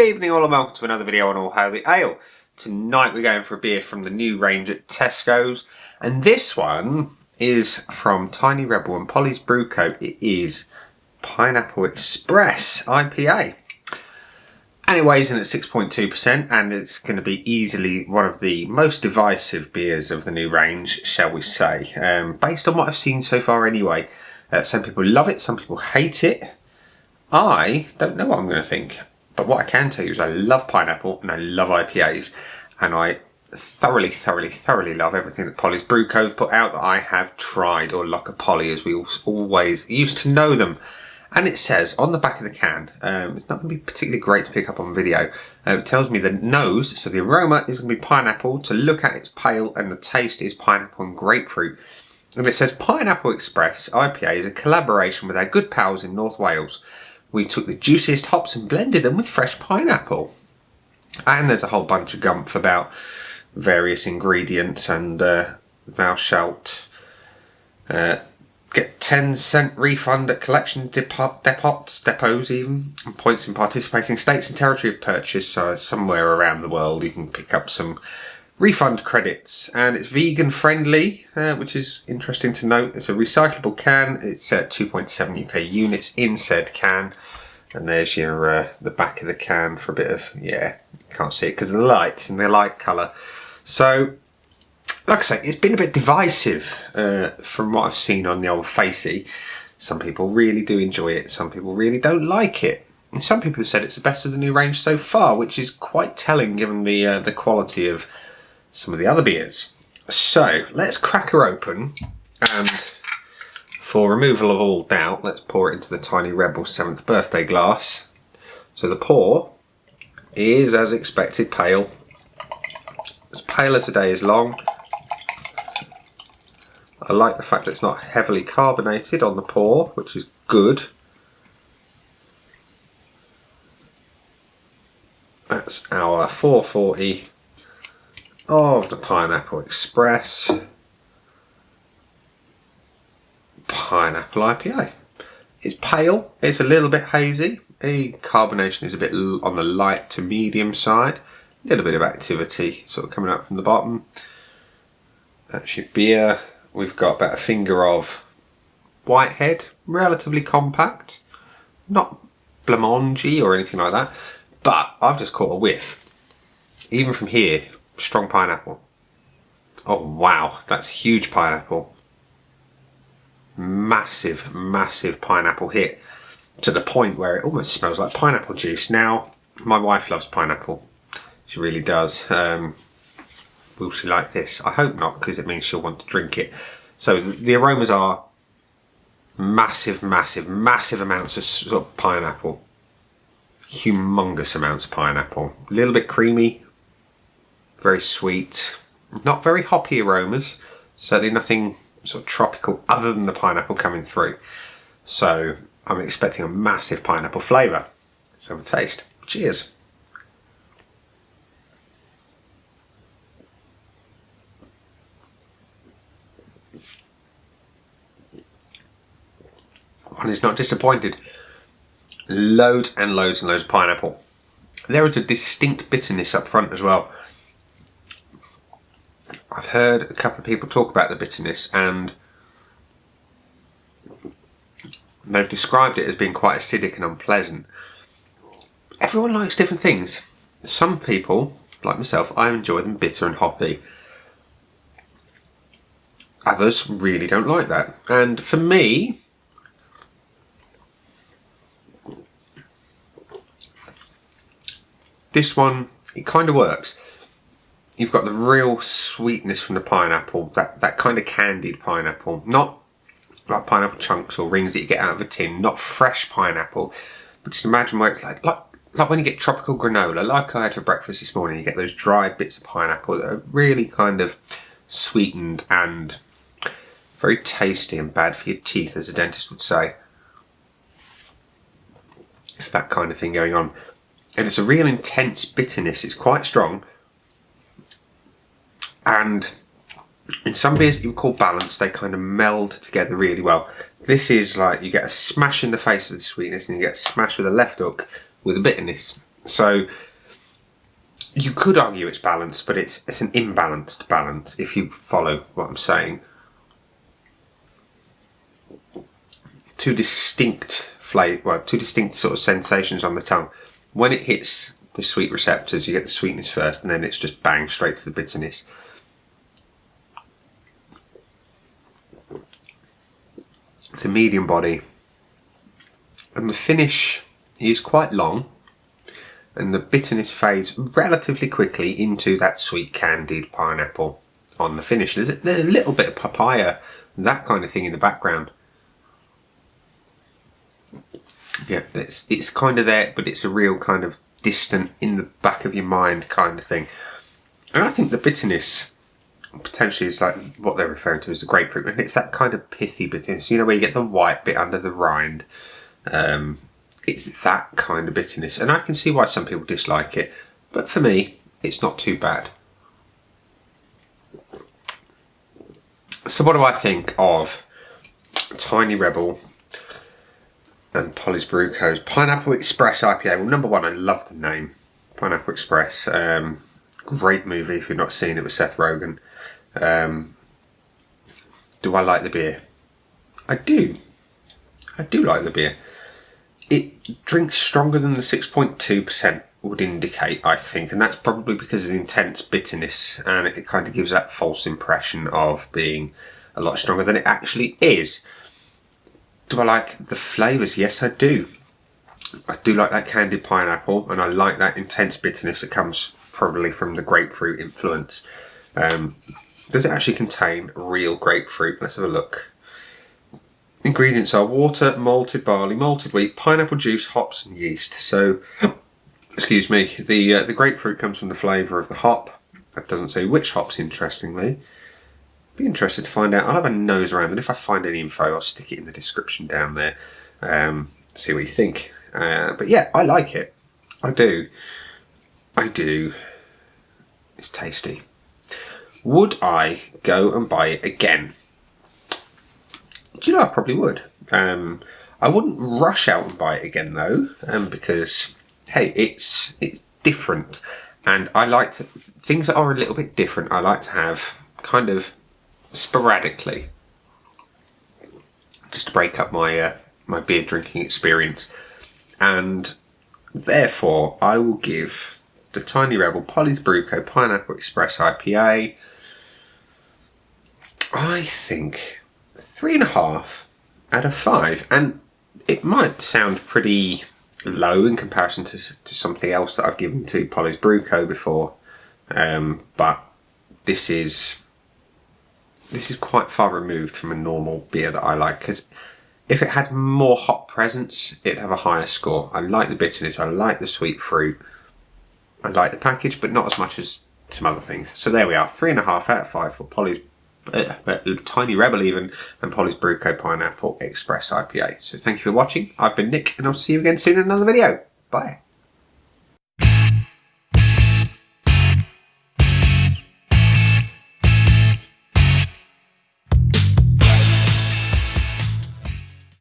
Good evening all and welcome to another video on All Hail the Ale. Tonight we're going for a beer from the new range at Tesco's, and this one is from Tiny Rebel and Polly's Brew Co. It is Pineapple Express IPA. And it weighs in at 6.2%, and it's going to be easily one of the most divisive beers of the new range, shall we say. Based on what I've seen so far anyway. Some people love it, some people hate it. I don't know what I'm going to think. But what I can tell you is I love pineapple and I love IPAs. And I thoroughly love everything that Polly's Brew Co. put out that I have tried, or Locker Polly as we always used to know them. And it says on the back of the can, it's not going to be particularly great to pick up on video. It tells me the nose, so the aroma is going to be pineapple. To look at, it's pale, and the taste is pineapple and grapefruit. And it says Pineapple Express IPA is a collaboration with our good pals in North Wales. We took the juiciest hops and blended them with fresh pineapple. And there's a whole bunch of gumph about various ingredients, and thou shalt get 10% refund at collection depots even, and points in participating states and territory of purchase. So somewhere around the world you can pick up some refund credits, and it's vegan friendly, which is interesting to note. It's a recyclable can. It's at 2.7 UK units in said can, and there's your the back of the can for a bit of, yeah, you can't see it because of the lights and the light colour. So like I say, it's been a bit divisive from what I've seen on the old Facey. Some people really do enjoy it, some people really don't like it. And some people have said it's the best of the new range so far, which is quite telling given the quality of some of the other beers. So let's crack her open, and for removal of all doubt, let's pour it into the Tiny Rebel 7th birthday glass. So the pour is, as expected, pale. As pale as the day is long. I like the fact that it's not heavily carbonated on the pour, which is good. That's our 440 of the Pineapple Express Pineapple IPA. It's pale, it's a little bit hazy, the carbonation is a bit on the light to medium side, a little bit of activity sort of coming up from the bottom. That's your beer. We've got about a finger of Whitehead, relatively compact, not blancmange or anything like that, but I've just caught a whiff. Even from here, strong pineapple. Oh wow, that's huge pineapple. Massive pineapple hit, to the point where it almost smells like pineapple juice. Now, my wife loves pineapple. She really does. Will she like this? I hope not, because it means she'll want to drink it. So the aromas are massive amounts of sort of pineapple. Humongous amounts of pineapple. A little bit creamy. Very sweet. Not very hoppy aromas. Certainly nothing sort of tropical other than the pineapple coming through. So I'm expecting a massive pineapple flavour. Let's have a taste. Cheers. One is not disappointed. Loads and loads of pineapple. There is a distinct bitterness up front as well. I've heard a couple of people talk about the bitterness, and they've described it as being quite acidic and unpleasant. Everyone likes different things. Some people, like myself, I enjoy them bitter and hoppy. Others really don't like that. And for me, this one, it kind of works. You've got the real sweetness from the pineapple, that kind of candied pineapple, not like pineapple chunks or rings that you get out of a tin, not fresh pineapple, but just imagine where it's like when you get tropical granola, like I had for breakfast this morning. You get those dried bits of pineapple that are really kind of sweetened and very tasty and bad for your teeth, as a dentist would say. It's that kind of thing going on. And it's a real intense bitterness. It's quite strong. And in some beers that you would call balanced, they kind of meld together really well. This is like you get a smash in the face of the sweetness, and you get a smash with a left hook with the bitterness. So you could argue it's balanced, but it's an imbalanced balance if you follow what I'm saying. Two distinct two distinct sort of sensations on the tongue. When it hits the sweet receptors, you get the sweetness first, and then it's just bang straight to the bitterness. It's a medium body, and the finish is quite long, and the bitterness fades relatively quickly into that sweet candied pineapple on the finish. There's a little bit of papaya, that kind of thing in the background. Yeah, it's kind of there, but it's a real kind of distant, in the back of your mind kind of thing. And I think the bitterness potentially is like what they're referring to as the grapefruit, and it's that kind of pithy bitterness, you know, where you get the white bit under the rind. It's that kind of bitterness, and I can see why some people dislike it, but for me, it's not too bad. So what do I think of Tiny Rebel and Polly's Brew Co.'s Pineapple Express IPA? Well, number one, I love the name, Pineapple Express. Great movie if you've not seen it, with Seth Rogen. Do I like the beer? I do like the beer. It drinks stronger than the 6.2% would indicate, I think, and that's probably because of the intense bitterness, and it kind of gives that false impression of being a lot stronger than it actually is. Do I like the flavours? Yes, I do. I do like that candied pineapple, and I like that intense bitterness that comes probably from the grapefruit influence. Does it actually contain real grapefruit? Let's have a look. Ingredients are water, malted barley, malted wheat, pineapple juice, hops and yeast. So, excuse me, the grapefruit comes from the flavour of the hop. It doesn't say which hops, interestingly. Be interested to find out. I'll have a nose around, and if I find any info, I'll stick it in the description down there. See what you think. But yeah, I like it. I do. It's tasty. Would I go and buy it again? Do you know, I probably would. I wouldn't rush out and buy it again though, because hey, it's different, and I like to, things that are a little bit different, I like to have kind of sporadically, just to break up my my beer drinking experience. And therefore, I will give the Tiny Rebel Polly's Brew Co. Pineapple Express IPA, I think, 3.5 out of 5. And it might sound pretty low in comparison to something else that I've given to Polly's Brew Co. before, but this is quite far removed from a normal beer that I like, because if it had more hop presence, it'd have a higher score. I like the bitterness, I like the sweet fruit, I like the package, but not as much as some other things. So there we are, 3.5 out of 5 for Polly's Tiny Rebel even, and Polly's Brew Co. Pineapple Express IPA. So thank you for watching. I've been Nick, and I'll see you again soon in another video. Bye.